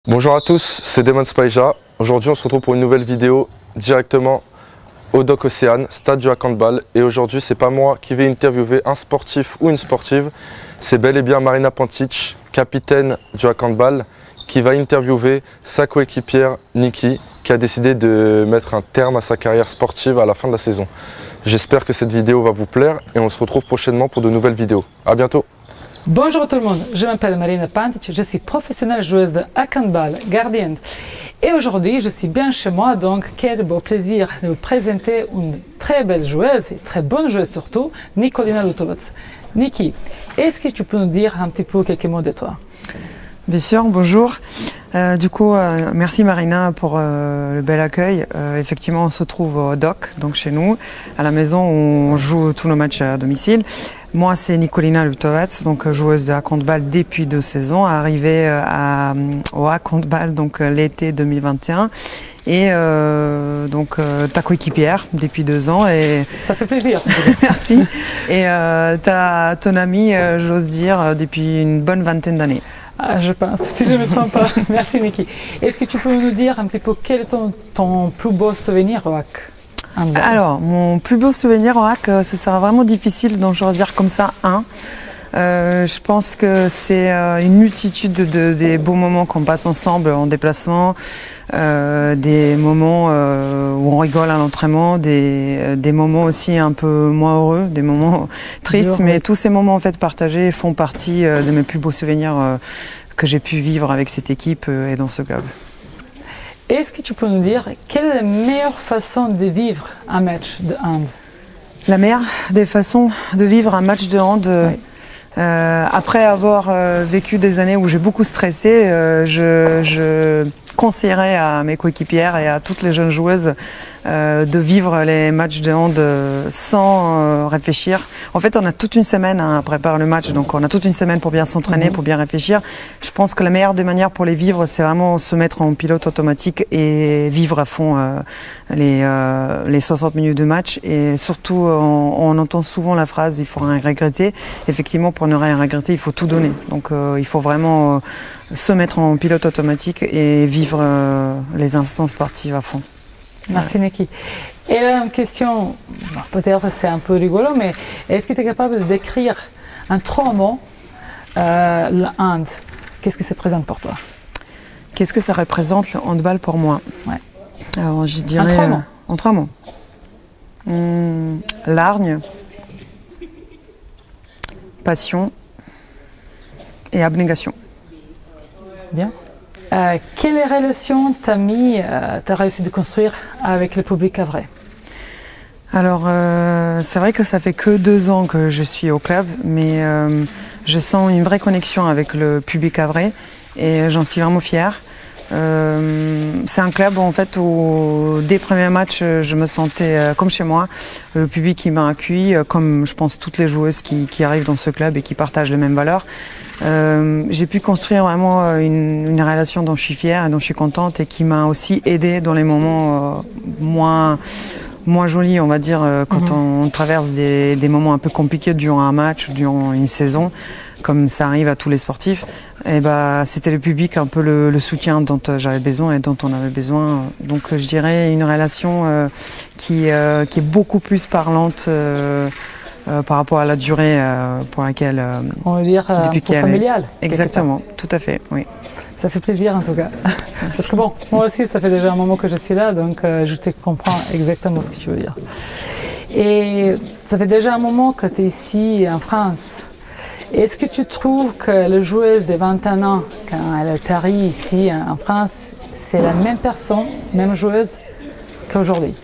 Bonjour à tous, c'est Damon Spaija. Aujourd'hui on se retrouve pour une nouvelle vidéo directement au Dock Océane, stade du handball. Et aujourd'hui c'est pas moi qui vais interviewer un sportif ou une sportive, c'est bel et bien Marina Pantic, capitaine du handball, qui va interviewer sa coéquipière Niki, qui a décidé de mettre un terme à sa carrière sportive à la fin de la saison. J'espère que cette vidéo va vous plaire et on se retrouve prochainement pour de nouvelles vidéos. A bientôt. Bonjour tout le monde, je m'appelle Marina Pantic, je suis professionnelle joueuse de handball, gardienne. Et aujourd'hui, je suis bien chez moi, donc quel beau plaisir de vous présenter une très belle joueuse, et très bonne joueuse surtout, Nikolina Lutovac. Niki, est-ce que tu peux nous dire un petit peu quelques mots de toi? Bien sûr, bonjour. Merci Marina pour le bel accueil. Effectivement, on se trouve au Dock, donc chez nous, à la maison où on joue tous nos matchs à domicile. Moi, c'est Nikolina Lutovac, donc joueuse de handball depuis 2 saisons, arrivée au handball donc l'été 2021. Et ta coéquipière depuis 2 ans. Et ça fait plaisir. Merci. Et ton amie, j'ose dire, depuis une bonne vingtaine d'années. Ah, je pense, si je ne me trompe pas. Merci Niki. Est-ce que tu peux nous dire un petit peu quel est ton plus beau souvenir au HAC? Alors, mon plus beau souvenir au HAC, ce sera vraiment difficile d'en choisir comme ça un. Je pense que c'est une multitude des beaux moments qu'on passe ensemble en déplacement, des moments où on rigole à l'entraînement, des moments aussi un peu moins heureux, des moments tristes, mais tous ces moments en fait partagés font partie de mes plus beaux souvenirs que j'ai pu vivre avec cette équipe et dans ce club. Est-ce que tu peux nous dire quelle est la meilleure façon de vivre un match de hand? La meilleure des façons de vivre un match de hand. Oui. Après avoir vécu des années où j'ai beaucoup stressé, je conseillerais à mes coéquipières et à toutes les jeunes joueuses de vivre les matchs de hand sans réfléchir. En fait, on a toute une semaine à préparer le match, donc on a toute une semaine pour bien s'entraîner, pour bien réfléchir. Je pense que la meilleure des manières pour les vivre, c'est vraiment se mettre en pilote automatique et vivre à fond les 60 minutes de match. Et surtout, on entend souvent la phrase « il faut rien regretter ». Effectivement, pour ne rien regretter, il faut tout donner. Donc il faut vraiment se mettre en pilote automatique et vivre les instants sportifs à fond. Merci Niki. Et là, une question, peut-être c'est un peu rigolo, mais est-ce que tu es capable de décrire en 3 mots le hand? Qu'est-ce que ça représente pour toi? Qu'est-ce que ça représente le handball pour moi? Ouais. Alors je dirais en 3 mots. Largne, passion et abnégation. Bien. Quelle relation t'as réussi de construire avec le public havrais? Alors, c'est vrai que ça fait que 2 ans que je suis au club, mais je sens une vraie connexion avec le public havrais et j'en suis vraiment fière. C'est un club en fait où dès le premier match je me sentais comme chez moi, le public qui m'a accueilli comme je pense toutes les joueuses qui arrivent dans ce club et qui partagent les mêmes valeurs. J'ai pu construire vraiment une relation dont je suis fière et dont je suis contente et qui m'a aussi aidée dans les moments moins jolis, on va dire, quand on traverse des moments un peu compliqués durant un match ou durant une saison, comme ça arrive à tous les sportifs. Et c'était le public un peu le soutien dont j'avais besoin et dont on avait besoin. Donc je dirais une relation qui est beaucoup plus parlante par rapport à la durée pour laquelle on veut dire familial. Exactement, tout à fait, oui. Ça fait plaisir en tout cas. Merci. Parce que bon, moi aussi ça fait déjà un moment que je suis là, donc je te comprends exactement ce que tu veux dire. Et ça fait déjà un moment que tu es ici en France. Est-ce que tu trouves que la joueuse de 21 ans, quand elle atterrit ici en France, c'est la même personne, même joueuse qu'aujourd'hui?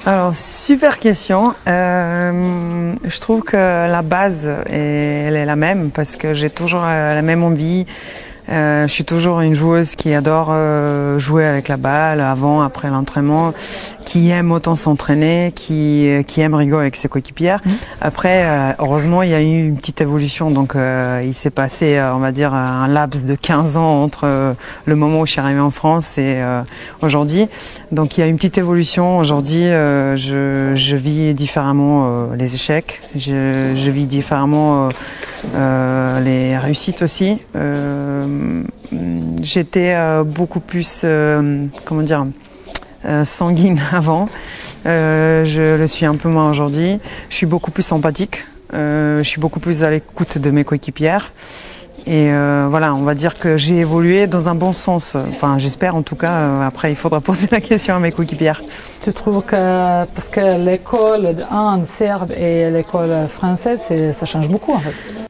Alors, super question. Je trouve que la base, elle est la même parce que j'ai toujours la même envie. Je suis toujours une joueuse qui adore jouer avec la balle avant, après l'entraînement, qui aime autant s'entraîner, qui aime rigoler avec ses coéquipières. Après, heureusement, il y a eu une petite évolution. Donc, il s'est passé, on va dire, un laps de 15 ans entre le moment où je suis arrivée en France et aujourd'hui. Donc, il y a une petite évolution. Aujourd'hui, je vis différemment les échecs. Je vis différemment les réussites aussi. j'étais beaucoup plus, comment dire, sanguine avant. Je le suis un peu moins aujourd'hui. Je suis beaucoup plus empathique. Je suis beaucoup plus à l'écoute de mes coéquipières. Et voilà, on va dire que j'ai évolué dans un bon sens. Enfin, j'espère en tout cas. Après, il faudra poser la question à mes coéquipières. Tu trouves que, parce que l'école en Serbe et l'école française, ça change beaucoup en fait?